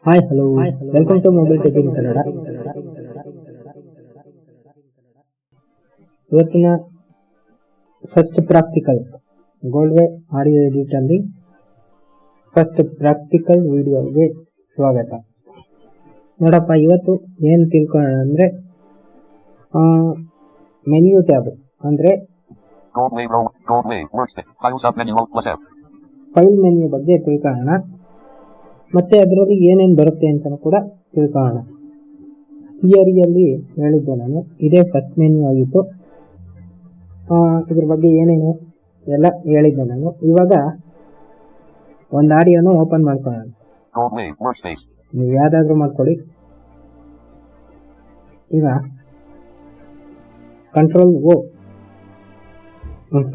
Hi hello welcome to mobile tech in Kannada. ಇವತ್ತಿನ first practical ಗೋಲ್ಡ್ವೇ audio edit ಅಲ್ಲಿ first practical ವಿಡಿಯೋಗೆ ಸ್ವಾಗತ. ನೋಡಪ್ಪ, ಇವತ್ತು ಏನು ತಿಳ್ಕೊಳ್ಳೋಣ ಅಂದ್ರೆ ಮೆನ್ಯು ಟ್ಯಾಬ್ ಅಂದ್ರೆ ಫೈಲ್ ಮೆನ್ಯು ಬಗ್ಗೆ ತಿಳ್ಕೊಳ್ಳೋಣ. ಮತ್ತೆ ಅದರಲ್ಲಿ ಏನೇನು ಬರುತ್ತೆ ಅಂತ ಕೂಡ ತಿಳ್ಕೊಳ್ಳೋಣ. ಥಿಯರಿಯಲ್ಲಿ ಹೇಳಿದ್ದೆ ನಾನು, ಇದೇ ಫಸ್ಟ್ ಮೆನ್ಯು ಆಗಿತ್ತು. ಇದ್ರ ಬಗ್ಗೆ ಏನೇನು ಎಲ್ಲ ಹೇಳಿದ್ದೆ ನಾನು. ಇವಾಗ ಒಂದು ಆಡಿಯೋನ ಓಪನ್ ಮಾಡ್ಕೊಳ್ಳೋಣ. ನೀವು ಯಾವ್ದಾದ್ರು ಮಾಡ್ಕೊಳ್ಳಿ. ಈಗ ಕಂಟ್ರೋಲ್ ಓ,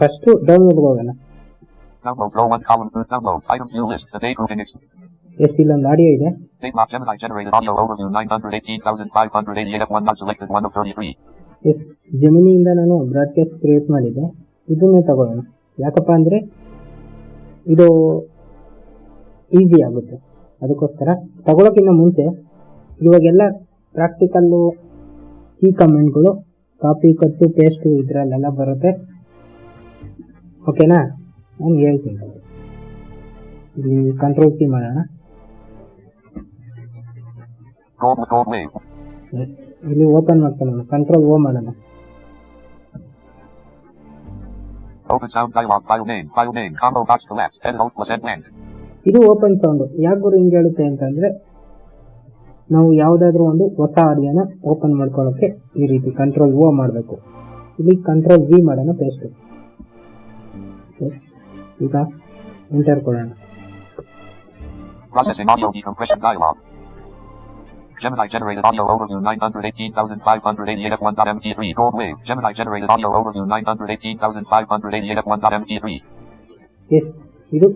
ಫಸ್ಟ್ ಡೌನ್ಲೋಡ್ ಹೋಗೋಣ. ಎಸ್, ಇಲ್ಲೊಂದು ಆಡಿಯೋ ಇದೆ. ಎಸ್, ಜೆಮಿನಿಯಿಂದ ನಾನು ಬ್ರಾಡ್ಕಾಸ್ಟ್ ಕ್ರಿಯೇಟ್ ಮಾಡಿದ್ದೆ. ಇದನ್ನೇ ತಗೊಳ್ಳೋಣ. ಯಾಕಪ್ಪ ಅಂದ್ರೆ ಇದು ಈಸಿ ಆಗುತ್ತೆ, ಅದಕ್ಕೋಸ್ಕರ. ತಗೊಳ್ಳೋಕ್ಕಿಂತ ಮುಂಚೆ ಇವಾಗೆಲ್ಲ ಪ್ರಾಕ್ಟಿಕಲ್ಲು ಈ ಕಮೆಂಟ್ಗಳು ಕಾಪಿ ಕಟ್ಟು ಪೇಸ್ಟ್ ಇದ್ರಲ್ಲೆಲ್ಲ ಬರುತ್ತೆ. ಓಕೆನಾ? ನಾನು ಹೇಳ್ತೀನಿ. ಇಲ್ಲಿ ಕಂಟ್ರೋಲ್ ಕೀ ಮಾಡೋಣ. ಎಸ್, ಇಲ್ಲಿ ಓಪನ್ ಮಾಡ್ಕೊಳ್ಳೋಣ. ಕಂಟ್ರೋಲ್ ಓ ಮಾಡೋಣ. ಇದು ಓಪನ್ ಸೌಂಡ್. ಯಾಕೆ ಗುರು ಹಿಂಗೆ ಹೇಳುತ್ತೆ ಅಂತಂದ್ರೆ, ನಾವು ಯಾವ್ದಾದ್ರು ಒಂದು ಹೊಸ ಆಡಿಯೋನ ಓಪನ್ ಮಾಡ್ಕೊಳ್ಳೋಕೆ ಈ ರೀತಿ ಕಂಟ್ರೋಲ್ ಓ ಮಾಡಬೇಕು. ಇಲ್ಲಿ ಕಂಟ್ರೋಲ್ ವಿ ಮಾಡೋಣ, ಪೇಸ್ಟ್. ಎಸ್, ಈಗ ಎಂಟರ್ ಕೊಡೋಣ. Processing audio decompression dialog. Gemini generated audio overview 918,588 f1.mp3 gold wave. Gemini generated audio overview 918,588 f1.mp3. S, ಇದು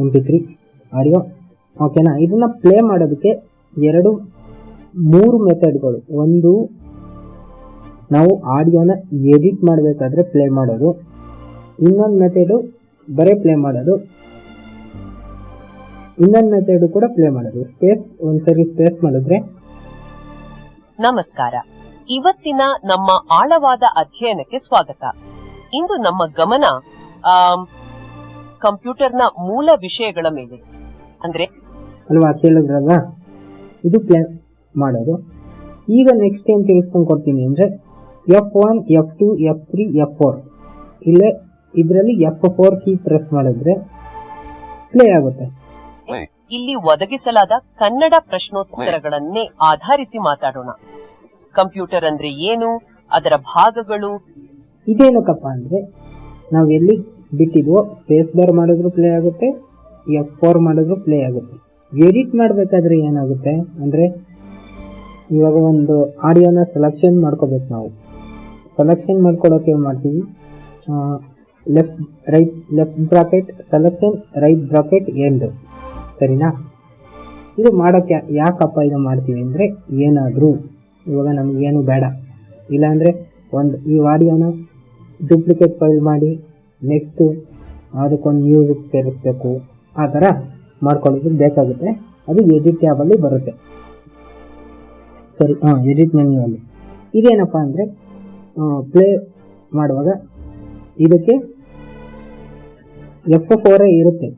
mp3 ಆಡಿಯೋ. ಓಕೆನಾ? ಇದನ್ನ ಪ್ಲೇ ಮಾಡೋದಕ್ಕೆ ಮೂರು ಮೆಥಡ್ಗಳು. ಒಂದು, ನಾವು ಆಡಿಯೋನ ಎಡಿಟ್ ಮಾಡಬೇಕಾದ್ರೆ ಪ್ಲೇ ಮಾಡೋದು. ಇನ್ನೊಂದು ಮೆಥಡು ಬರೀ ಪ್ಲೇ ಮಾಡೋದು. ಇನ್ನೊಂದು ಮೆಥಡ್ ಕೂಡ ಪ್ಲೇ ಮಾಡೋದು. ಸ್ಪೇಸ್, ಒಂದ್ಸರಿ ಸ್ಪೇಸ್ ಮಾಡಿದ್ರೆ. ನಮಸ್ಕಾರ. ಇವತ್ತಿನ ನಮ್ಮ ಆಳವಾದ ಅಧ್ಯಯನಕ್ಕೆ ಸ್ವಾಗತ. ಇಂದು ನಮ್ಮ ಗಮನ ಕಂಪ್ಯೂಟರ್ನ ಮೂಲ ವಿಷಯಗಳ ಮೇಲೆ, ಅಂದ್ರೆ ಅಲ್ವಾ, ಕೇಳಿದ್ರಲ್ವಾ, ಇದು ಪ್ಲೇ ಮಾಡೋದು. ಈಗ ನೆಕ್ಸ್ಟ್ ಏನ್ ತಿಳಿಸ್ಕೊಂಡು ಕೊಡ್ತೀನಿ ಅಂದ್ರೆ, F1, F2, F3, F4 ಇಲ್ಲೇ ಇದರಲ್ಲಿ F4 ಕೀ ಪ್ರೆಸ್ ಮಾಡಿದ್ರೆ ಪ್ಲೇ ಆಗುತ್ತೆ. ಇಲ್ಲಿ ಒದಗಿಸಲಾದ ಕನ್ನಡ ಪ್ರಶ್ನೋತ್ತರಗಳನ್ನೇ ಆಧರಿಸಿ ಮಾತಾಡೋಣ. ಕಂಪ್ಯೂಟರ್ ಅಂದ್ರೆ ಏನು, ಅದರ ಭಾಗಗಳು. ಇದೇನಕ್ಕಪ್ಪ ಅಂದ್ರೆ, ನಾವು ಎಲ್ಲಿ ಬಿಟ್ಟಿದ್ವೋ ಸ್ಪೇಸ್ ಬಾರ್ ಮಾಡಿದ್ರು ಪ್ಲೇ ಆಗುತ್ತೆ, F4 ಮಾಡಿದ್ರು ಪ್ಲೇ ಆಗುತ್ತೆ. ಎಡಿಟ್ ಮಾಡಬೇಕಾದ್ರೆ ಏನಾಗುತ್ತೆ ಅಂದ್ರೆ, ಇವಾಗ ಒಂದು ಆಡಿಯೋನ ಸೆಲೆಕ್ಷನ್ ಮಾಡ್ಕೋಬೇಕು. ನಾವು ಸೆಲೆಕ್ಷನ್ ಮಾಡ್ಕೊಳ್ಳೋಕೆ ಏನ್ ಮಾಡ್ತೀವಿ, left bracket selection, right bracket end. ಸರಿನಾ? ಇದು ಮಾಡೋಕ್ಕೆ ಯಾಕಪ್ಪ ಇದು ಮಾಡ್ತೀವಿ ಅಂದರೆ, ಏನಾದರೂ ಇವಾಗ ನಮಗೇನು ಬೇಡ, ಇಲ್ಲಾಂದರೆ ಈ ಆಡಿಯೋನ ಡೂಪ್ಲಿಕೇಟ್ ಫೈಲ್ ಮಾಡಿ ನೆಕ್ಸ್ಟು ಅದಕ್ಕೊಂದು ಮ್ಯೂಸಿಕ್ ಸೇರಿಸ್ಬೇಕು, ಆ ಥರ ಮಾಡ್ಕೊಳ್ಳೋದು ಬೇಕಾಗುತ್ತೆ. ಅದು ಎಡಿಟ್ ಟ್ಯಾಬಲ್ಲಿ ಬರುತ್ತೆ. ಸರಿ, ಎಡಿಟ್ ಮೆನ್ಯೂವಲ್ಲಿ ಇದೇನಪ್ಪ ಅಂದರೆ, ಪ್ಲೇ ಮಾಡುವಾಗ ಇದಕ್ಕೆ F4 ಇರುತ್ತೆ.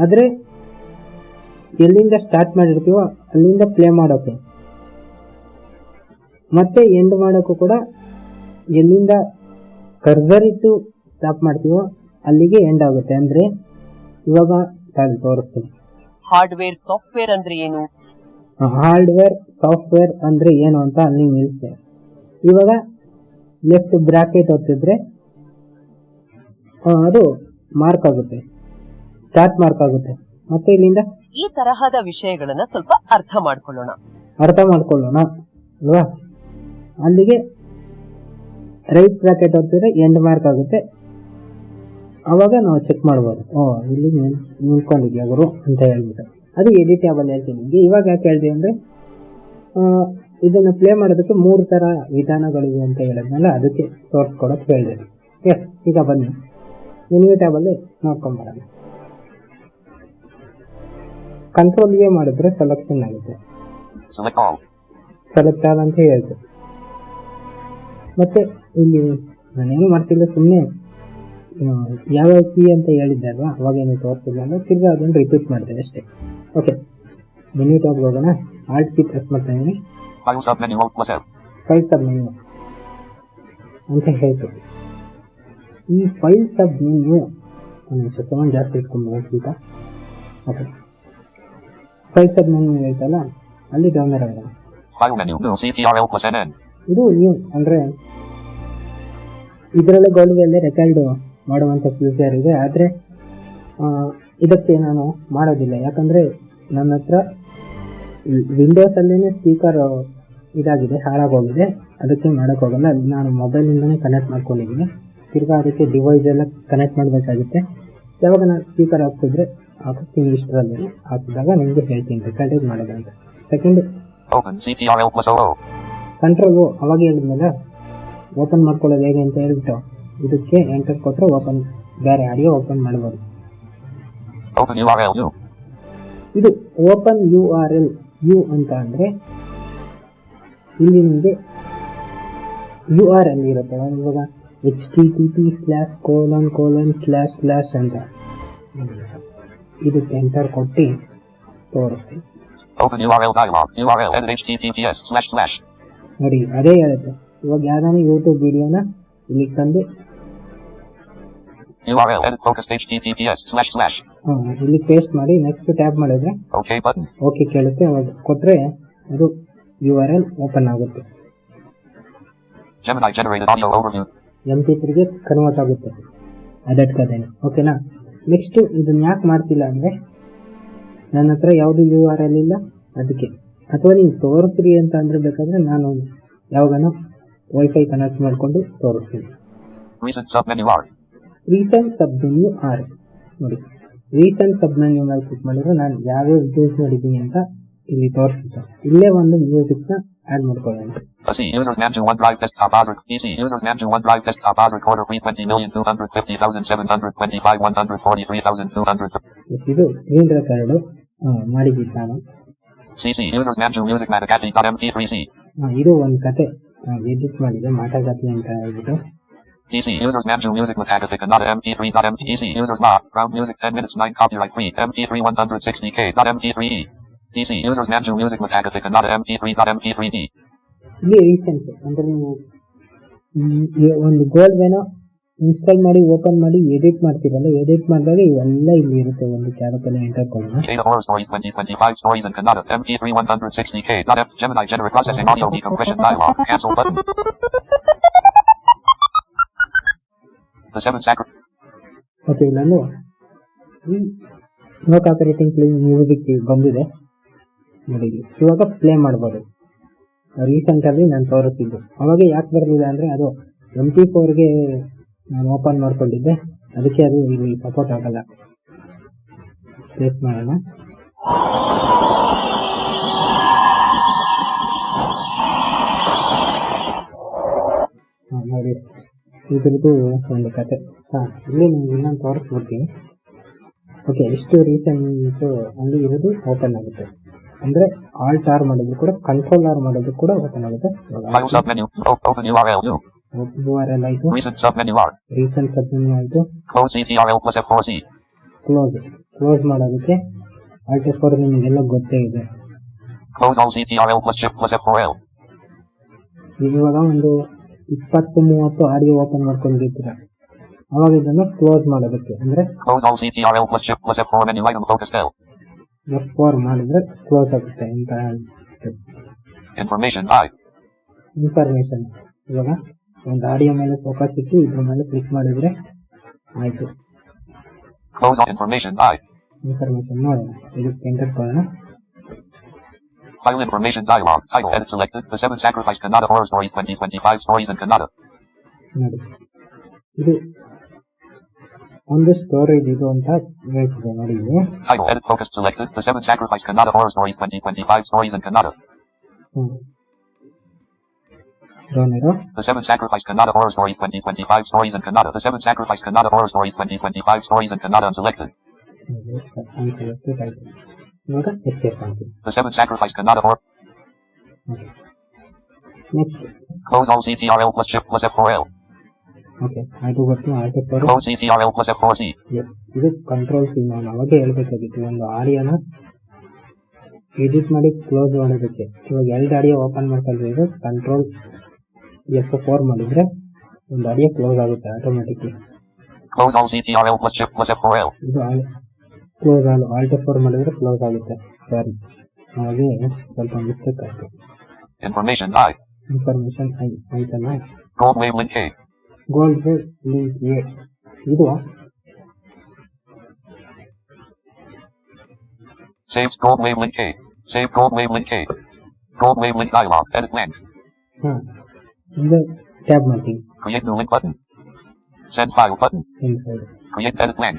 ಆದರೆ ಎಲ್ಲಿಂದ ಸ್ಟಾರ್ಟ್ ಮಾಡಿರ್ತೀವೋ ಅಲ್ಲಿಂದ ಪ್ಲೇ ಮಾಡೋಕೆ, ಮತ್ತೆ ಎಂಡ್ ಮಾಡೋಕ್ಕೂ ಕೂಡ ಎಲ್ಲಿಂದ ಕರ್ಸರ್ ಇಟ್ಟು ಸ್ಟಾಪ್ ಮಾಡ್ತೀವೋ ಅಲ್ಲಿಗೆ ಎಂಡ್ ಆಗುತ್ತೆ. ಅಂದ್ರೆ ಇವಾಗ ತೋರಿಸ್ತೀನಿ. ಹಾರ್ಡ್ವೇರ್ ಸಾಫ್ಟ್ವೇರ್ ಅಂದ್ರೆ ಏನು, ಹಾರ್ಡ್ವೇರ್ ಸಾಫ್ಟ್ವೇರ್ ಅಂದ್ರೆ ಏನು ಅಂತ ಅಲ್ಲಿ ನಿಲ್ಲಿಸ್ತೇವೆ. ಇವಾಗ ಲೆಫ್ಟ್ ಬ್ರಾಕೆಟ್ ಒತ್ತಿದ್ರೆ ಅದು ಮಾರ್ಕ್ ಆಗುತ್ತೆ, ಸ್ಟಾರ್ಟ್ ಮಾರ್ಕ್ ಆಗುತ್ತೆ. ಮತ್ತೆ ಇಲ್ಲಿಂದ ಈ ತರಹದ ವಿಷಯಗಳನ್ನ ಸ್ವಲ್ಪ ಅರ್ಥ ಮಾಡ್ಕೊಳ್ಳೋಣ ಅಲ್ವಾ? ಅಲ್ಲಿಗೆ ರೈಟ್ ಬ್ರಾಕೆಟ್ ಒತ್ತಿದ್ರೆ ಎಂಡ್ ಮಾರ್ಕ್ ಆಗುತ್ತೆ. ಅವಾಗ ನಾವು ಚೆಕ್ ಮಾಡ್ಬೋದು, ಇಲ್ಲಿ ನಿಲ್ಕೊಂಡಿದ್ಯಾ ಗುರು ಅಂತ ಹೇಳ್ಬಿಟ್ಟು. ಅದು ಎಡಿಟ್ ಟ್ಯಾಬಲ್ಲಿ ಹೇಳ್ತೀನಿ ನಿಮಗೆ. ಇವಾಗ ಯಾಕೆ ಹೇಳ್ತೀವಿ ಅಂದ್ರೆ, ಇದನ್ನ ಪ್ಲೇ ಮಾಡೋದಕ್ಕೆ 3 ತರ ವಿಧಾನಗಳಿವೆ ಅಂತ ಹೇಳಿದ್ನಲ್ಲ, ಅದಕ್ಕೆ ತೋರಿಸ್ಕೊಡೋಕೆ ಹೇಳಿದೆ. ಎಸ್, ಈಗ ಬನ್ನಿ ಮೆನ್ಯು ಟ್ಯಾಬಲ್ಲಿ ನೋಡ್ಕೊಂಬರೋಣ. ಕಂಟ್ರೋಲ್ ಎ ಮಾಡಿದ್ರೆ ಸೆಲೆಕ್ಷನ್ ಆಗುತ್ತೆ. Select all. ಸೆಲೆಕ್ಟ್ ಆಲ್ ಅಂತ ಹೇಳ್ತು. ಮತ್ತೆ ಇಲ್ಲಿ ನಾನೇನು ಮಾಡ್ತಿಲ್ಲ, ಸುಮ್ಮನೆ ಯಾವ್ಯಾವ ಕೀ ಅಂತ ಹೇಳಿದ್ದೆ ಅಲ್ವಾ, ಅವಾಗೇನು ತೋರಿಸಿಲ್ಲ ಅಂದ್ರೆ ತಿರ್ಗಾ ಅದನ್ನು ರಿಪೀಟ್ ಮಾಡಿದೆ ಅಷ್ಟೇ. ಓಕೆ, ಮೆನ್ಯೂ ಟ್ಯಾಬ್ಗೆ ಹೋಗೋಣ. ಆಲ್ಟ್ ಕೀ ಪ್ರೆಸ್ ಮಾಡ್ತಾ ಇದ್ದೀನಿ. File sub menu Alt plus F. File submenu ಅಂತ ಹೇಳ್ತು. ಈ ಫೈಲ್ ಸಬ್ ಮೆನ್ಯು ಸೆವೆನ್ ಜಾಸ್ತಿ ಇಟ್ಕೊಂಡ್ಬೋದು ಈಗ. ಓಕೆ, ಫೈಲ್ ಸಬ್ ಮೆನ್ಯು ಹೇಳ್ತಲ್ಲ, ಅಲ್ಲಿ ಡೌನ್ ಆಗೋಣ. File menu new CTRL plus NN. ಇದು ನ್ಯೂ ಅಂದರೆ ಇದರಲ್ಲೇ ಗೋಲ್ಡಲ್ಲೇ ರೆಕಾರ್ಡ್ ಮಾಡುವಂಥ ಫ್ಯೂಚರ್ ಇದೆ. ಆದರೆ ಇದಕ್ಕೆ ನಾನು ಮಾಡೋದಿಲ್ಲ, ಯಾಕಂದರೆ ನನ್ನ ಹತ್ರ ವಿಂಡೋಸಲ್ಲೇ ಸ್ಪೀಕರ್ ಇದಾಗಿದೆ, ಹಾಳಾಗೋಗಿದೆ. ಅದಕ್ಕೆ ಮಾಡೋಕ್ಕೋಗಲ್ಲ. ನಾನು ಮೊಬೈಲಿಂದನೇ ಕನೆಕ್ಟ್ ಮಾಡ್ಕೊಂಡಿದ್ದೀನಿ. ತಿರ್ಗಾ ಅದಕ್ಕೆ ಡಿವೈಸ್ ಎಲ್ಲ ಕನೆಕ್ಟ್ ಮಾಡಬೇಕಾಗುತ್ತೆ. ಯಾವಾಗ ನಾನು ಸ್ಪೀಕರ್ ಹಾಕ್ಸಿದ್ರೆ ಹಾಕ್ತೀನಿ, ಇಷ್ಟರಲ್ಲಿ ಹಾಕಿದಾಗ ನಿಮಗೆ ಹೇಳ್ತೀನಿ ರೆಕಾರ್ಡೇಜ್ ಮಾಡೋದಂತ. Second Open CTRL plus OO. Control ಅವಾಗ ಹೇಳಿದ್ಮೇಲೆ ಓಪನ್ ಮಾಡ್ಕೊಳ್ಳೋದು ಹೇಗೆ ಅಂತ ಹೇಳ್ಬಿಟ್ಟು ಇದಕ್ಕೆ ಎಂಟರ್ ಕೊಟ್ಟರೆ ಓಪನ್, ಬೇರೆ ಆಡಿಯೋ ಓಪನ್ ಮಾಡ್ಬೋದು. Open URL new. ಇದು ಓಪನ್ URL ಯು ಅಂತ ಅಂದರೆ ಇಲ್ಲಿ ನಿಮಗೆ URL ಇರುತ್ತೆ. ಇವಾಗ http:/:/ ಅಂತ ಇದಕ್ಕೆ ಎಂಟರ್ ಕೊಟ್ಟು ತೋರಿಸ್ತೀನಿ. Open URL dialog. URL edit https // ನೋಡಿ ಅದೇ ಹೇಳುತ್ತೆ. ಇವಾಗ ಯಾವ್ದಾನ ಯೂಟ್ಯೂಬ್ ವಿಡಿಯೋನ ಇಲ್ಲಿ ತಂದು URL edit focus https // ಇಲ್ಲಿ ಪೇಸ್ಟ್ ಮಾಡಿ ನೆಕ್ಸ್ಟ್ ಟ್ಯಾಪ್ ಮಾಡಿದ್ರೆ OK button. ಓಕೆ ಕೇಳುತ್ತೆ. ಅವಾಗ ಕೊಟ್ಟರೆ ಅದು URL ಓಪನ್ ಆಗುತ್ತೆ. Gemini generated audio overview. MP3ಗೆ ಕನ್ವರ್ಟ್ ಆಗುತ್ತೆ ಅದಕ್ಕದೇನೆ. ಓಕೆನಾ? ನೆಕ್ಸ್ಟ್ ಇದನ್ನ ಯಾಕೆ ಮಾಡ್ತಿಲ್ಲ ಅಂದರೆ ನನ್ನ ಹತ್ರ ಯಾವುದು URL ಇಲ್ಲ ಅದಕ್ಕೆ. ಅಥವಾ ನೀವು ತೋರಿಸ್ರಿ ಅಂತ ಅಂದರೆ ಬೇಕಾದರೆ ನಾನು ಯಾವಾಗನೂ ವೈಫೈ ಕನೆಕ್ಟ್ ಮಾಡಿಕೊಂಡು ತೋರಿಸ್ತೀನಿ. Recent submenu R. Recent submenu R ನೋಡಿ. ರೀಸೆಂಟ್ ಸಬ್ಮೆನ್ಯು ಮೇಲೆ ಕ್ಲಿಕ್ ಮಾಡಿದ್ರೆ ನಾನು ಯಾವ್ಯಾವ ಯೂಸ್ ಮಾಡಿದ್ದೀನಿ ಅಂತ ಇಲ್ಲಿ ತೋರಿಸುತ್ತೆ. ಇಲ್ಲೇ ಒಂದು ಮ್ಯೂಸಿಕ್ನ ಆ್ಯಡ್ ಮಾಡ್ಕೊಳ್ಳೋಣ. C users Namju OneDrive desktop Azure. PC users Namju OneDrive desktop Azure quarter 320,250,725 143,200. ಇದು ಸ್ಕ್ರೀನ್ ರೆಕಾರ್ಡು ಮಾಡಿದ್ದೀನಿ ನಾನು. CC users Namju Music Matagati.mp3c. ಇದು ಒಂದು ಕತೆ ಎಡಿಟ್ ಮಾಡಿದೆ, ಮಾಟಗಾತಿ ಅಂತ ಹೇಳ್ಬಿಟ್ಟು. DC users Namju Music Matagati Kannada mp3.mp. DC users Ma Ground Music 10 minutes 9 copyright free mp3 160k.mp3e. DC users Namju Music Matagati Kannada mp3.mp3d. ಇಲ್ಲಿ recent ಅಂದರೆ ನೀವು ಒಂದು ಗೋಲ್ವೇನೋ ಇನ್ಸ್ಟಾಲ್ ಮಾಡಿ ಓಪನ್ ಮಾಡಿ ಎಡಿಟ್ ಮಾಡ್ತೀರಲ್ಲ, ಎಡಿಟ್ ಮಾಡಿದಾಗ ಇವೆಲ್ಲ ಇಲ್ಲಿ ಇರುತ್ತೆ. ಒಂದು ಕ್ಯಾರಕಲ್ಲಿ ಎಂಟರ್ ಕೊಡೋಣ. Jada Horror Stories 2025 Stories in Kannada mp3 160k.f. Gemini generate processing audio decompression dialog. Cancel button. The 7 sacred. Okay, ಇಲ್ಲೊಂದು ಈ ನೋ ಕಾಪಿರೈಟಿಂಗ್ ಪ್ಲೇ ಮ್ಯೂಸಿಕ್ ಬಂದಿದೆ ನೋಡಿ. ಇವಾಗ ಪ್ಲೇ ಮಾಡ್ಬೋದು. ರೀಸೆಂಟಲ್ಲಿ ನಾನು ತೋರಿಸಿದ್ದು ಅವಾಗ ಯಾಕೆ ಬರಲಿಲ್ಲ ಅಂದರೆ ಅದು MP4ಗೆ ನಾನು ಓಪನ್ ಮಾಡ್ಕೊಂಡಿದ್ದೆ, ಅದಕ್ಕೆ ಅದು ಇಲ್ಲಿ ಸಪೋರ್ಟ್ ಆಗಲ್ಲ. ಪ್ಲೇಸ್ ಮಾಡೋಣ. ನೋಡಿ ಇದ್ರದ್ದು ಒಂದು ಕತೆ. ಇಲ್ಲಿ ನಿಮ್ಗೆ ಇನ್ನೊಂದು ತೋರಿಸ್ಬಿಡ್ತೀನಿ. ಓಕೆ, ಎಷ್ಟು ರೀಸೆಂಟು ಅಲ್ಲಿ ಇರೋದು ಓಪನ್ ಆಗುತ್ತೆ. ಅಂದರೆ ಆಲ್ಟ್ ಆರ್ ಮಾಡಿದ್ರು ಕೂಡ, ಕಂಟ್ರೋಲ್ ಆರ್ ಮಾಡಿದ್ರು ಕೂಡ ಓಪನ್ ಆಗುತ್ತೆ. File submenu. Open URL new. URL ಆಯಿತು, Recent submenu R. ರೀಸೆಂಟ್ ಸಬ್ಮೆನ್ಯು ಆಯಿತು. Close CTRL plus F4C. Close ಮಾಡೋದಕ್ಕೆ ಆಲ್ಟ್ F4 ನಿಮಗೆಲ್ಲ ಗೊತ್ತೇ ಇದೆ. Close all CTRL plus Shift plus F4L. ಇವಾಗ ಒಂದು 20-30 ಆಡಿಯೋ ಓಪನ್ ಮಾಡ್ಕೊಂಡಿರ್ತೀರ, ಅವಾಗ ಇದನ್ನು ಕ್ಲೋಸ್ ಮಾಡೋದಕ್ಕೆ ಅಂದರೆ Close all CTRL plus Shift plus F4 menu item focus L. F4 ಮಾಡಿದ್ರೆ ಕ್ಲೋಸ್ ಆಗುತ್ತೆ ಅಂತ. Information I. ಇನ್ಫಾರ್ಮೇಷನ್ ಇವಾಗ ಒಂದು ಆಡಿಯೋ ಮೇಲೆ ಫೋಕಸ್ ಇಟ್ಟು ಇದ್ರ ಮೇಲೆ ಕ್ಲಿಕ್ ಮಾಡಿದ್ರೆ ಆಯಿತು. Close all information I. Information ನೋಡೋಣ, ಇದಕ್ಕೆ ಎಂಟರ್ ಕೊಡೋಣ. File information dialog. Title edit selected. The 7 Sacrifice Kannada Horror Stories 2025 Stories in Kannada. ನೋಡಿ, ಇದು ಒಂದು ಸ್ಟೋರೇಜ್ ಇದು ಅಂತ ಹೇಳ್ತಿದೆ ನೋಡಿ. ಇದು Title edit focus selected. The 7 Sacrifice Kannada Horror Stories 2025 Stories in Kannada. The 7 Sacrifice Kannada Horror Stories 2025 Stories in Kannada. The 7 Sacrifice Kannada Horror Stories 2025 Stories in Kannada unselected. ಇವಾಗ escape ಮಾಡ್ತೀವಿ. The seventh sacrifice cannot afford. Next Close all CTRL plus shift plus F4L. Okay ಅದು ಗೊತ್ತು alt four. Close CTRL plus F4C. Yes ಇದು control C. ನಾನು ಅವಾಗೆ ಹೇಳ್ಬೇಕಾಗಿತ್ತು ಒಂದು ಆಡಿಯೋನ edit ಮಾಡಿ close ಮಾಡೋದಕ್ಕೆ. ಇವಾಗ 2 ಆಡಿಯೋ ಓಪನ್ ಮಾಡ್ಕೊಂಡಿದ್ರೆ ಕಂಟ್ರೋಲ್ F4 ಮಾಡಿದ್ರೆ ಒಂದು ಆಡಿಯೋ ಕ್ಲೋಸ್ ಆಗುತ್ತೆ automatically. Close all CTRL plus shift plus F4L. ಇದು ಕ್ಲೋಸ್ ಆಲ್ ಆಲ್ಟ್ ಫೋರ್ ಮಾಡಿದ್ರೆ ಕ್ಲೋಸ್ ಆಗುತ್ತೆ. ಸಾರಿ, ಹಾಗೆ ಸ್ವಲ್ಪ ಮಿಸ್ಟೇಕ್ ಆಯ್ತು. Information I. ಇನ್ಫಾರ್ಮೇಶನ್ ಆಯ್ತಲ್ಲ. Gold wavelength K. Gold link A ಇದು Saves gold wavelength K. Save gold wavelength K. Gold wavelength dialog. Edit blank. ಹಾಂ ಇದು ಟ್ಯಾಬ್ ಮಾಡ್ತೀವಿ. Create new link button. Send file button. Inside Create edit blank.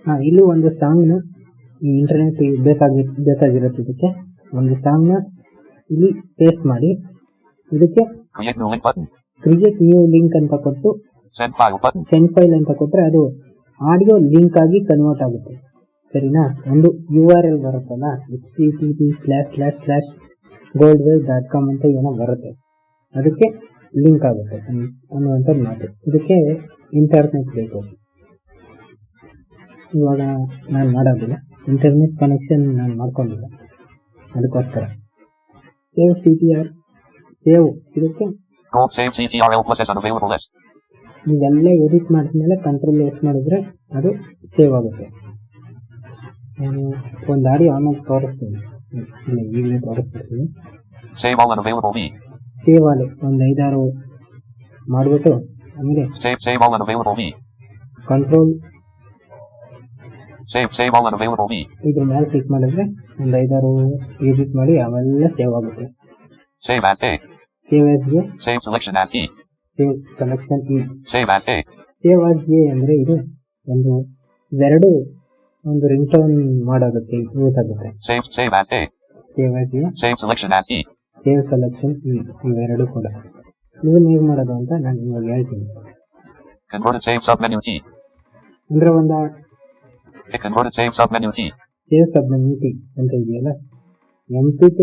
ಹಾಂ ಇಲ್ಲಿ ಒಂದು ಸಾಂಗ್ನ ಈ internet ಬೇಕಾಗಿರುತ್ತೆ. ಇದಕ್ಕೆ ಒಂದು ಸಾಂಗ್ನ ಇಲ್ಲಿ ಪೇಸ್ಟ್ ಮಾಡಿ ಇದಕ್ಕೆ Create new link button. Create new link ಅಂತ ಕೊಟ್ಟು Send file button. Send file ಅಂತ ಕೊಟ್ಟರೆ ಅದು ಆಡಿಯೋ ಲಿಂಕ್ ಆಗಿ ಕನ್ವರ್ಟ್ ಆಗುತ್ತೆ. ಸರಿನಾ? ಒಂದು URL ಬರುತ್ತಲ್ಲ, http://goldwave.com ಅಂತ ಏನೋ ಬರುತ್ತೆ, ಅದಕ್ಕೆ ಲಿಂಕ್ ಆಗುತ್ತೆ ಅನ್ನುವಂಥದ್ದು ಮಾತು. ಇದಕ್ಕೆ ಇಂಟರ್ನೆಟ್ ಬೇಕು. ಇವಾಗ ನಾನು ಮಾಡೋದಿಲ್ಲ, ಇಂಟರ್ನೆಟ್ ಕನೆಕ್ಷನ್ ನಾನು ಮಾಡ್ಕೊಂಡಿಲ್ಲ, ಅದಕ್ಕೋಸ್ಕರ ಸೇವ್ CTR ಸೇವ್. ಇದಕ್ಕೆ Gold save CTRL plus S unavailable list. ಇದೆಲ್ಲ ಎಡಿಟ್ ಮಾಡಿದ್ಮೇಲೆ ಕಂಟ್ರೋಲ್ ಎಸ್ ಮಾಡಿದ್ರೆ ಅದು ಸೇವ್ ಆಗುತ್ತೆ. ನಾನು ಒಂದು ಆಡಿಯೋ ಆಮೇಲೆ ತೋರಿಸ್ತೀನಿ, ಈಗಲೇ ತೋರಿಸ್ತೀನಿ. Save all unavailable V. Save ಅಲ್ಲಿ ಒಂದು 5-6 ಮಾಡಿಬಿಟ್ಟು ಆಮೇಲೆ Save all unavailable V. Control Save all unavailable V. ಇದ್ರ ಮೇಲೆ ಕ್ಲಿಕ್ ಮಾಡಿದ್ರೆ ಒಂದು 5-6 ಎಡಿಟ್ ಮಾಡಿ ಅವೆಲ್ಲ ಸೇವ್ ಆಗುತ್ತೆ. Save as A. Save as A, Save selection as E. Save selection E. Save as A. Save as A ಅಂದರೆ ಇದು ಒಂದು ಇವೆರಡು ಒಂದು ರಿಂಗ್ಟೋನ್ ಮಾಡೋದಕ್ಕೆ ಯೂಸ್ ಆಗುತ್ತೆ. Save as A. Save as A, Save selection as E. Save selection E, ಇವೆರಡು ಕೂಡ. ಇದನ್ನ ಹೇಗೆ ಮಾಡೋದು ಅಂತ ನಾನು ಇವಾಗ ಹೇಳ್ತೀನಿ. Converted save submenu T. ಅಂದ್ರೆ ಒಂದು Converted save submenu T. Save submenu T ಅಂತ ಇದೆಯಲ್ಲ, MP3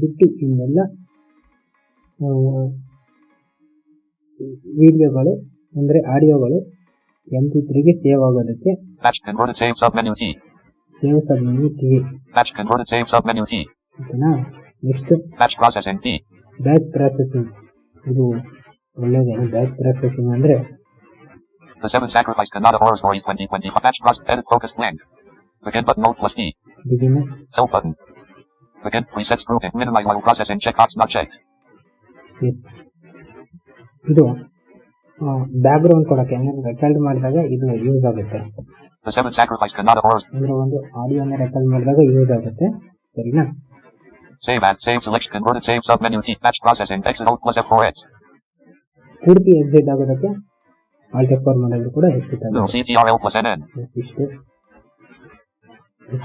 ಬಿಟ್ಟು ಇನ್ನೆಲ್ಲ ವಿಡಿಯೋಗಳು ಅಂದರೆ ಆಡಿಯೋಗಳು MP3ಗೆ ಸೇವ್ ಆಗೋದಕ್ಕೆ Match converted save submenu T. Save submenu T. Match converted save submenu T. ಓಕೆನಾ? Next Batch processing T. Batch processing. ಇದು ಒಳ್ಳೆಯದೇನು ಬ್ಯಾಚ್ ಪ್ರಾಸೆಸಿಂಗ್ ಅಂದರೆ The seventh sacrifice cannot horror stories 2020. Batch process edit focus blank. Begin button Alt plus T. ಬಿಗಿನ Help button. Begin presets grouping. Minimize while processing. Checkbox not checked. ಇದು background ಕೊಡೋಕ್ಕೆ record ಮಾಡಿದಾಗ ಇದು use ಆಗುತ್ತೆ. The seventh sacrifice cannot horror. ಅಂದ್ರೆ ಒಂದು ಆಡಿಯೋನ record ಮಾಡಿದಾಗ use ಆಗುತ್ತೆ. ಸರಿನಾ? Save as save select converted save submenu T. Batch processing exit Alt plus F4X. ಪೂರ್ತಿ ಎಕ್ಸಿಟ್ ಆಗೋದಕ್ಕೆ ಆಲ್ಟ್ F4 ಮಾಡಿದ್ರು ಕೂಡ ಎಕ್ಸಿಟ್ No ಆಗುತ್ತೆ. CTRL plus NN. ಇಷ್ಟು.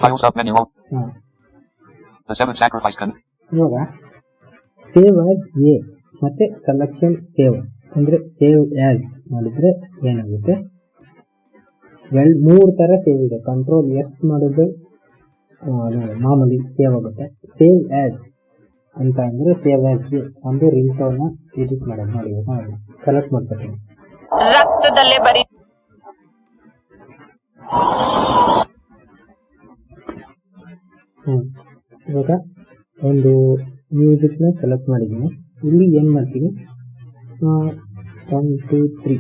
File submenu Alt. ಹಾ, The seventh sacrifice can. ಇವಾಗ ಸೇವ್ ಆಸ್ ಎ ಮತ್ತೆ selection save ಅಂದ್ರೆ ಸೇವ್ ಆಸ್ ಮಾಡಿದ್ರೆ ಏನಾಗುತ್ತೆ, 3 ತರ ಸೇವ್ ಇದೆ. ಕಂಟ್ರೋಲ್ ಎಸ್ ಮಾಡಿದ್ರೆ ಅದು ಮಾಮೂಲಿ ಸೇವ್ ಆಗುತ್ತೆ. ಸೇವ್ ಆಸ್ ಅಂತ ಅಂದ್ರೆ ಸೇವ್ ಆಸ್ ಒಂದು ರಿಂಗ್ ಟೋನ್ ಎಡಿಟ್ ಮಾಡೋದು. ನೋಡಿ ಸೆಲೆಕ್ಟ್ ಮಾಡ್ತೀನಿ. ರಕ್ತದಲ್ಲೇ ಬರೀ ಇವಾಗ ಒಂದು ಮ್ಯೂಸಿಕ್ನ ಸೆಲೆಕ್ಟ್ ಮಾಡಿದ್ದೀನಿ. ಇಲ್ಲಿ ಏನು ಮಾಡ್ತೀನಿ, 1 2 3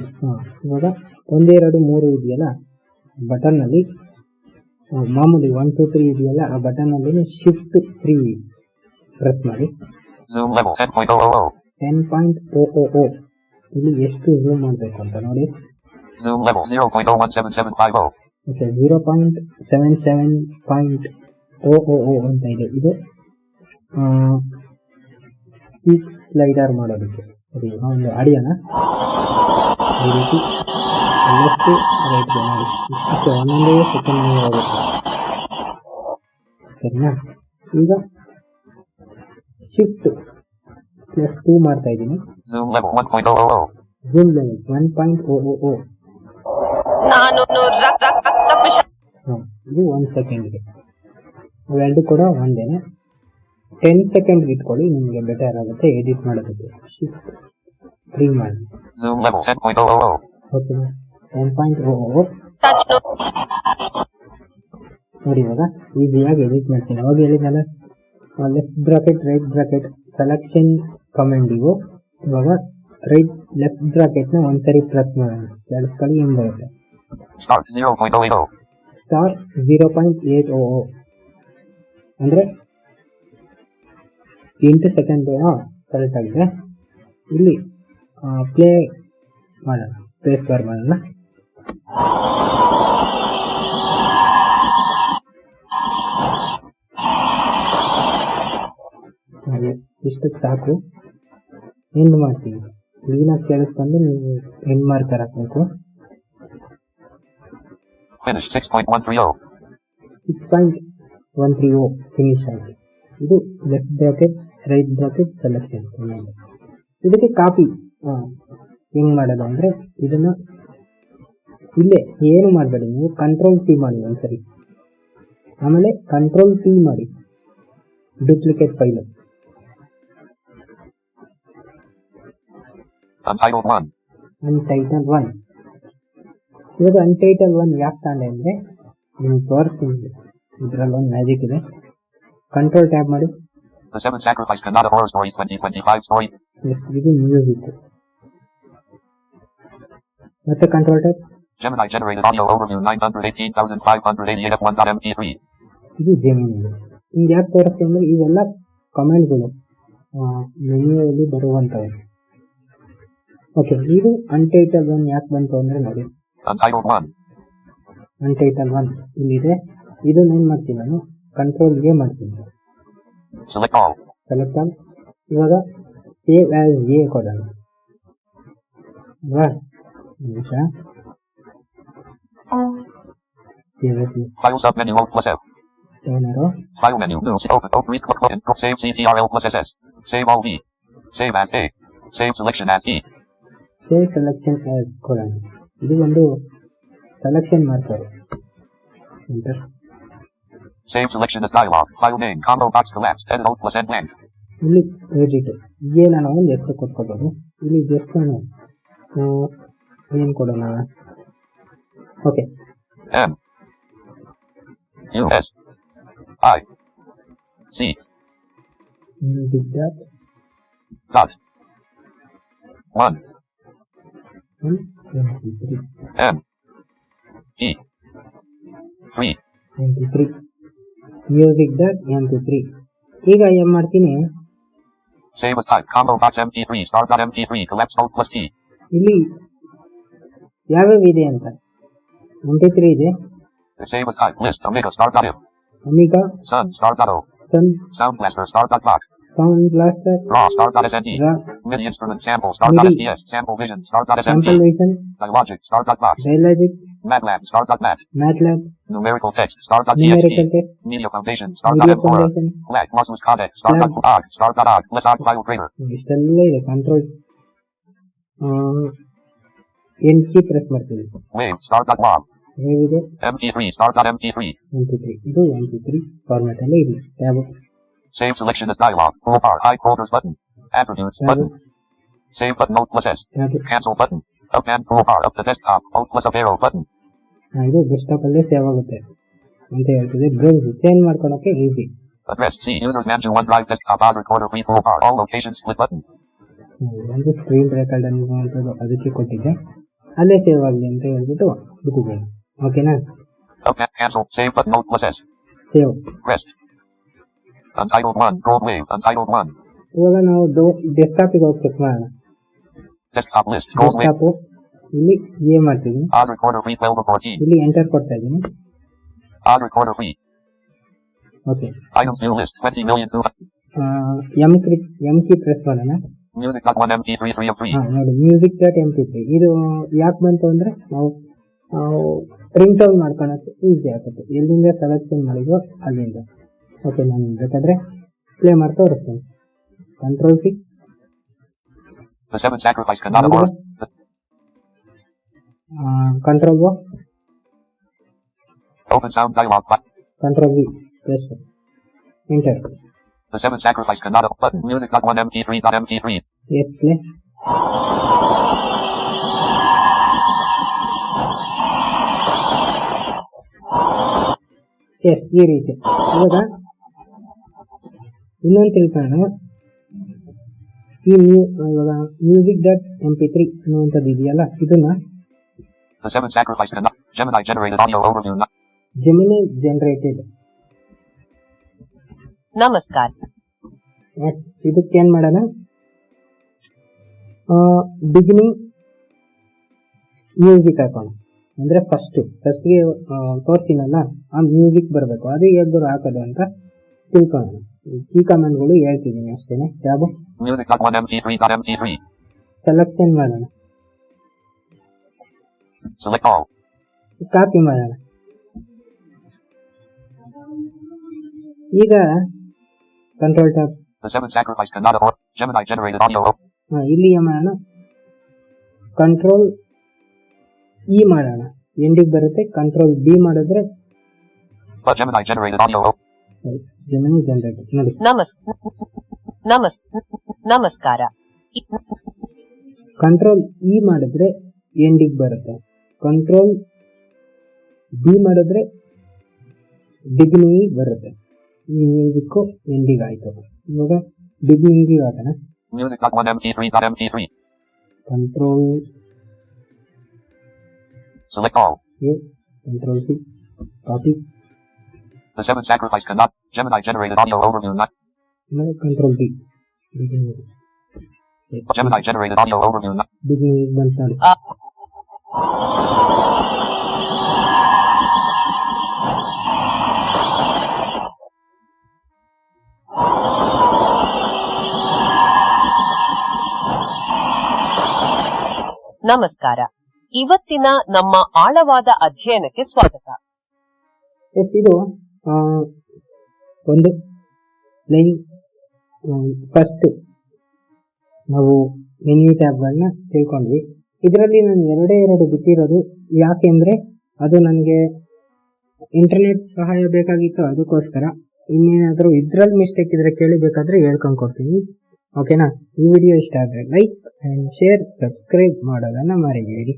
ಇವಾಗ 1 2 3 ಇದೆಯಲ್ಲ ಬಟನ್ನಲ್ಲಿ, ಮಾಮೂಲಿ 1 2 3 ಇದೆಯಲ್ಲ ಆ ಬಟನ್ನಲ್ಲಿ ಶಿಫ್ಟ್ 3 ಪ್ರೆಸ್ ಮಾಡಿ. Zoom level 10.000. 10.000 ಇಲ್ಲಿ ಎಷ್ಟು ಝೂಮ್ ಮಾಡಬೇಕು ಅಂತ ನೋಡಿ. Zoom level 0.017750. ಓಕೆ, 0.77.000 ಅಂತ ಇದೆ. ಇದು ಸ್ಪೀಕ್ ಸ್ಲೈಡರ್ ಮಾಡೋದಕ್ಕೆ. ಸರಿ, ಒಂದು ಆಡಿಯೋನ ಈ ರೀತಿ ಲೆಫ್ಟ್ ರೈಟ್ಗೆ ಮಾಡಿ ಇಷ್ಟಕ್ಕೆ 1 ಸೆಕೆಂಡ್ ಹೋಗುತ್ತೆ. ಸರಿನಾ? ಈಗ ಶಿಫ್ಟ್ +2 ಮಾಡ್ತಾ ಇದ್ದೀನಿ. Zoom level 1.000. Zoom level 1.000. ನಾನು ರಕ್ತ ಇದು 1 ಸೆಕೆಂಡ್ಗೆ. ಅವೆರಡು ಕೂಡ ಒಂದೇ. 10 ಸೆಕೆಂಡ್ ಇಟ್ಕೊಳ್ಳಿ, ನಿಮಗೆ ಬೆಟರ್ ಆಗುತ್ತೆ ಎಡಿಟ್ ಮಾಡೋದಕ್ಕೆ. ಶಿಫ್ಟ್ 3 ಮಾಡಿ. Zoom level 10.000. ಓಕೆ 10.00 ಟಚ್ ನೋಡಿ. ಇವಾಗ ಈಸಿಯಾಗಿ ಎಡಿಟ್ ಮಾಡ್ತೀನಿ. ಅವಾಗ ಹೇಳಿದ್ನಲ್ಲ left bracket right bracket selection commend ಇವು. ಇವಾಗ ರೈಟ್ ಲೆಫ್ಟ್ ಬ್ರಾಕೆಟ್ ನ ಒಂದ್ಸರಿ ಪ್ರೆಸ್ ಮಾಡೋಣ. ಕೇಳಿಸ್ಕೊಳ್ಳಿ, ಹಿಂಗ್ ಬರುತ್ತೆ. Start 0.080. ಸ್ಟಾರ್ 0.800 ಅಂದ್ರೆ 8 ಸೆಕೆಂಡ್ ಕರೆಕ್ಟ್ ಆಗಿದೆ. ಇಲ್ಲಿ ಪ್ಲೇ ಮಾಡೋಣ, ಸ್ಪೇಸ್ ಬಾರ್ ಮಾಡೋಣ. ಇಷ್ಟು ಸಾಕು. ಎಂಡ್ ಮಾಡ್ತೀವಿ. ಕ್ಲೀನಾಗಿ ಕೇಳಿಸ್ಕೊಂಡು ನೀವು ಎಂಡ್ ಮಾರ್ಕರ್ ಹಾಕಬೇಕು. Finish 6.130. 6.130 ಫಿನಿಶ್ ಆಗಿದೆ. ಇದು left bracket right bracket selection. ಇದಕ್ಕೆ ಕಾಪಿ ಹೆಂಗ್ ಮಾಡೋದು ಅಂದ್ರೆ ಇದನ್ನ ಇಲ್ಲೇ ಏನು ಮಾಡಬೇಡಿ, ನೀವು ಕಂಟ್ರೋಲ್ ಟಿ ಮಾಡಿ ಒಂದ್ಸರಿ, ಆಮೇಲೆ ಕಂಟ್ರೋಲ್ ಟಿ ಮಾಡಿ ಡೂಪ್ಲಿಕೇಟ್ ಫೈಲ್. Untitled 1. ಅನ್ಟೈಟಲ್ 1. ಇವಾಗ ಅನ್ಟೈಟಲ್ 1 ಯಾಕೆ ತಾಂಡೆ ಅಂದ್ರೆ ನಿಮ್ಗೆ ತೋರಿಸ್ತೀನಿ. ಇದ್ರಲ್ಲೊಂದು ಮ್ಯಾಜಿಕ್ ಇದೆ. ಕಂಟ್ರೋಲ್ ಟ್ಯಾಬ್ ಮಾಡಿ. The Seventh Sacrifice Kannada Horror Stories 2025 story. ಇದು ಮ್ಯೂಸಿಕ್. ಮತ್ತೆ control tab. Gemini generated audio overview 918,588 f1.mp3. ಇದು ಜೆಮಿನಿ. ಹಿಂಗೆ ಯಾಕೆ ತೋರಿಸ್ತೀನಿ ಅಂದ್ರೆ ಇವೆಲ್ಲ ಕಮೆಂಟ್ಗಳು ಮೆನ್ಯೂಯಲ್ಲಿ ಬರುವಂಥವು. ಓಕೆ, ಇದು ಅನ್ಟೈಟಲ್ 1 ಯಾಕೆ ಬಂತು ಅಂದ್ರೆ ನೋಡಿ, Untitled 1. ಅನ್ಟೈಟಲ್ 1 ಇಲ್ಲಿದೆ. ಇದನ್ನ ಏನ್ ಮಾಡ್ತೀನಿ ನಾನು ಕಂಟ್ರೋಲ್ಗೆ ಮಾಡ್ತೀನಿ. Select all. Select all. ಇವಾಗ ಸೇವ್ ಆಸ್ ಎ ಕೊಡೋಣ. ನಿಮಿಷ. Save as A File submenu Alt plus F. ಏನಾರು File menu. New. Open. Open. Read. Click button. Save CTRL plus SS. Save all V. Save as A. Save selection as E. Save selection as ಕೊಡೋಣ. ಇದು ಒಂದು selection marker. Enter. Save selection as dialog. File name. Combo box collapsed. Edit Alt plus N blank. ಇಲ್ಲಿ edit ಏನು ನಾವು ಒಂದು ಹೆಸರು ಕೊಟ್ಕೋಬೋದು. ಇಲ್ಲಿ just ನಾನು ಏನು ಕೊಡೋಣ. Okay, M. U. S. I. C. ಡಿಟ್ Dot. 1. 1 2 3 M. E. 3. 23 music dot MP3. ಈಗ ಏನ್ ಮಾಡ್ತೀನಿ, Save as type. Combo box MP3. Start.mp3. Collapse Alt plus T. ಇಲ್ಲಿ ಯಾವ್ಯಾವ ಇದೆ ಅಂತ. MP3 ಇದೆ, Save as type. List. Omega. Start.m. Amiga, Sun. Start.o. Sun, Sound Blaster. Start.clock. Sound Blaster, Raw. Start.snd. Raw, MIDI instrument sample. MIDI. Start.sts. Sample vision. Start.smp. Sample Vision, Dialogic. Start.box. Dialogic, MATLAB. Start.mat. MATLAB, Numerical text. Start.txt. Numerical Text, Media Foundation. Media Start.m4. Foundation. Flag. Lossless codec. Start.org. Start.org. List file creator. ಇಷ್ಟೆಲ್ಲ ಇದೆ. Control N key press ಮಾಡ್ತೀವಿ. Wave. Start.log. ಹೇಗಿದೆ MP3. Start.mp3. MP3. ಇದು MP3 format ಅಲ್ಲಿ ಇದೆ. Tab Save selection as dialog. Full bar. Hide folders button. Attributes tab button. Save button. Alt plus S. Tab Cancel button. Up and toolbar. Up the desktop. Alt plus up arrow button. ಇದು desktop ಅಲ್ಲೇ save ಆಗುತ್ತೆ ಅಂತ ಹೇಳ್ತದೆ. Browse change ಮಾಡ್ಕೊಳಕ್ಕೆ easy. Address. C. Users manager OneDrive desktop. Oz recorder. Free toolbar. All locations split button. ಒಂದು screen record ಅನ್ನುವಂಥದ್ದು ಅದಕ್ಕೆ ಕೊಟ್ಟಿದ್ದೆ, ಅಲ್ಲೇ ಸೇವ್ ಆಗಲಿ ಅಂತ ಹೇಳ್ಬಿಟ್ಟು ಬಿಟ್ಟಿದ್ದೇನೆ. ಓಕೆನಾ, Up and cancel. Save button. Alt plus S. Save. Rest. Untitled 1. Gold wave. Untitled 1. ಇವಾಗ ನಾವು ಡೆಸ್ಕ್ಟಾಪಿಗೆ ಹೋಗಿ ಚೆಕ್ ಮಾಡೋಣ. Desktop list. Gold wave. Desktop ಇಲ್ಲಿ ಏನ್ ಮಾಡ್ತೀನಿ, Oz recorder. Free 12 before T. ಇಲ್ಲಿ ಎಂಟರ್ ಕೊಡ್ತಾ ಇದ್ದೀನಿ. Oz recorder free. Okay, Items new list. 20,002. M key press ಮಾಡೋಣ. Music.1 MP3 3 of 3. ನೋಡಿ ಮ್ಯೂಸಿಕ್ ಡಾಟ್ MP3. ಇದು ಯಾಕೆ ಬಂತು ಅಂದ್ರೆ ನಾವು ಪ್ರಿಂಟ್ ಔಟ್ ಮಾಡ್ಕೊಳಕ್ಕೆ ಈಸಿ ಆಗುತ್ತೆ. ಎಲ್ಲಿಂದ ಸೆಲೆಕ್ಷನ್ ಮಾಡಿದ್ವೋ ಅಲ್ಲಿಂದ. ಓಕೆ, ನಾನು ಬೇಕಾದ್ರೆ ಪ್ಲೇ ಮಾಡಿ ತೋರಿಸ್ತೀನಿ. Control C. The Seventh Sacrifice Kannada Horror. Control O, Open sound dialog. Control V press enter. The Seventh Sacrifice Kannada button. Music.1 MP3.mp3. Yes play. Yes ಈ ರೀತಿ. ಇವಾಗ ಇನ್ನೊಂದು ತಿಳ್ಕೊಳ್ಳೋಣ. ಇವಾಗ music.mp3 ಅನ್ನುವಂಥದ್ದು ಇದೆಯಲ್ಲ, ಇದನ್ನ The Seventh Sacrifice Kannada. Gemini generated audio overview. Gemini generated. ನಮಸ್ಕಾರ. ಎಸ್ ಇದಕ್ಕೆ ಏನ್ ಮಾಡೋಣ, ಬಿಗಿನಿಂಗ್ ಮ್ಯೂಸಿಕ್ ಹಾಕೋಣ. ಅಂದ್ರೆ ಫಸ್ಟ್ಗೆ ತೋರ್ತೀನಲ್ಲ ಆ ಮ್ಯೂಸಿಕ್ ಬರಬೇಕು. ಅದು ಹೇಗೆ ಹಾಕೋದು ಅಂತ ತಿಳ್ಕೊಳ್ಳೋಣ. ಈ ಕಮೆಂಟ್ಗಳು ಹೇಳ್ತಿದ್ದೀನಿ ಅಷ್ಟೇನೆ. ಯಾವ Music.1 MP3.mp3. ಸೆಲೆಕ್ಷನ್ ಮಾಡೋಣ, Select all. ಕಾಪಿ ಮಾಡೋಣ. ಈಗ control tab. The Seventh Sacrifice Kannada or Gemini generated audio. ಇಲ್ಲಿ ಏನ್ ಮಾಡೋಣ, ಕಂಟ್ರೋಲ್ ಇ ಮಾಡೋಣ, ಎಂಡಿಗೆ ಬರುತ್ತೆ. ಕಂಟ್ರೋಲ್ ಬಿ ಮಾಡಿದ್ರೆ But Gemini generated audio. Gemini generated ನೋಡಿ. ನಮಸ್ಕಾರ. ಕಂಟ್ರೋಲ್ ಇ ಮಾಡಿದ್ರೆ ಎಂಡಿಗೆ ಬರುತ್ತೆ. ಕಂಟ್ರೋಲ್ ಬಿ ಮಾಡಿದ್ರೆ ಬಿಗಿನಿಂಗ್ ಬರುತ್ತೆ. ಈ ಮ್ಯೂಸಿಕ್ ಎಂಡಿಗೆ ಆಯ್ತು. ಇವಾಗ ಬಿಗಿನಿಂಗ್ ಹಾಕೋಣ. Music.1 MP3.mp3. Control Select all. A, control C, copy. The Seventh Sacrifice Kannada. Gemini generated audio overview. ಆಮೇಲೆ control B, Gemini generated audio overview. Beginning ಬಂತ ನೋಡಿ. ನಮಸ್ಕಾರ. ಇವತ್ತಿನ ನಮ್ಮ ಆಳವಾದ ಅಧ್ಯಯನಕ್ಕೆ ಸ್ವಾಗತ. ಎಸ್ ಇದು ಒಂದು ಲೈನ್. ಫಸ್ಟ್ ನಾವು ಮೆನ್ಯೂ ಟ್ಯಾಬ್ಗಳನ್ನ ತಿಳ್ಕೊಂಡ್ವಿ. ಇದರಲ್ಲಿ ನಾನು ಎರಡು ಬಿಟ್ಟಿರೋದು ಯಾಕೆಂದ್ರೆ ಅದು ನನಗೆ ಇಂಟರ್ನೆಟ್ ಸಹಾಯ ಬೇಕಾಗಿತ್ತು, ಅದಕ್ಕೋಸ್ಕರ. ಇನ್ನೇನಾದರೂ ಇದ್ರಲ್ಲಿ ಮಿಸ್ಟೇಕ್ ಇದ್ರೆ ಕೇಳಿಬೇಕಾದ್ರೆ ಹೇಳ್ಕೊಂಡು ಕೊಡ್ತೀನಿ. ಓಕೆನಾ? ಈ ವಿಡಿಯೋ ಇಷ್ಟ ಆದರೆ ಲೈಕ್ ಅಂಡ್ ಶೇರ್, ಸಬ್ಸ್ಕ್ರೈಬ್ ಮಾಡೋದನ್ನ ಮರಿಬೇಡಿ.